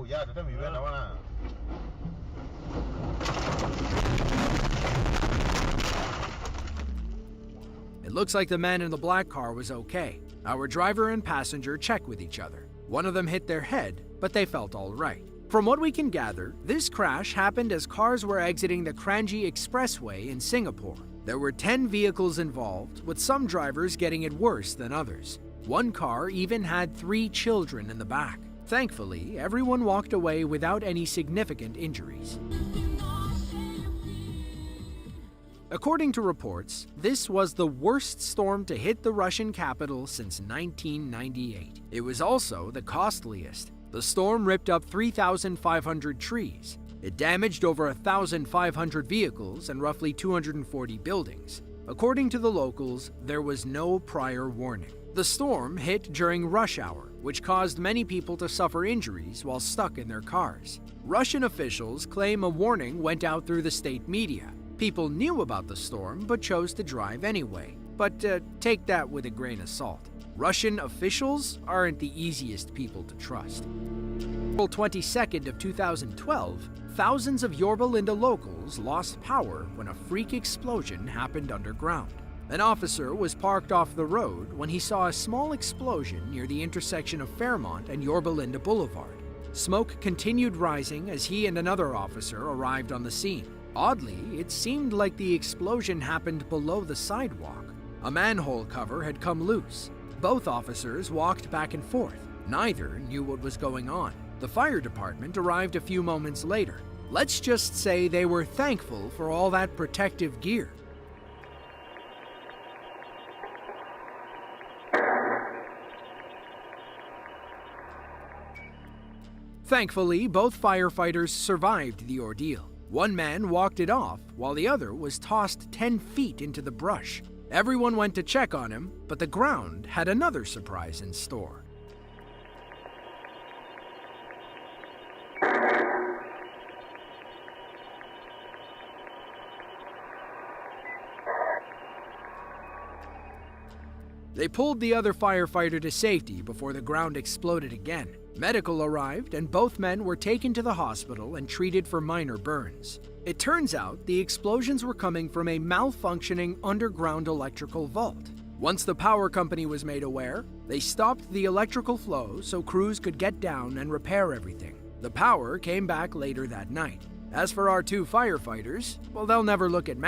ja, das haben wir werden aber. It looks like the man in the black car was okay. Our driver and passenger checked with each other. One of them hit their head, but they felt all right. From what we can gather, this crash happened as cars were exiting the Kranji Expressway in Singapore. There were 10 vehicles involved, with some drivers getting it worse than others. One car even had 3 children in the back. Thankfully, everyone walked away without any significant injuries. According to reports, this was the worst storm to hit the Russian capital since 1998. It was also the costliest. The storm ripped up 3,500 trees. It damaged over 1,500 vehicles and roughly 240 buildings. According to the locals, there was no prior warning. The storm hit during rush hour, which caused many people to suffer injuries while stuck in their cars. Russian officials claim a warning went out through the state media. People knew about the storm but chose to drive anyway. But take that with a grain of salt. Russian officials aren't the easiest people to trust. April 22nd of 2012, thousands of Yorba Linda locals lost power when a freak explosion happened underground. An officer was parked off the road when he saw a small explosion near the intersection of Fairmont and Yorba Linda Boulevard. Smoke continued rising as he and another officer arrived on the scene. Oddly, it seemed like the explosion happened below the sidewalk. A manhole cover had come loose. Both officers walked back and forth. Neither knew what was going on. The fire department arrived a few moments later. Let's just say they were thankful for all that protective gear. Thankfully, both firefighters survived the ordeal. One man walked it off, while the other was tossed 10 feet into the brush. Everyone went to check on him, but the ground had another surprise in store. They pulled the other firefighter to safety before the ground exploded again. Medical arrived and both men were taken to the hospital and treated for minor burns. It turns out the explosions were coming from a malfunctioning underground electrical vault. Once the power company was made aware, they stopped the electrical flow so crews could get down and repair everything. The power came back later that night. As for our 2 firefighters, well, they'll never look at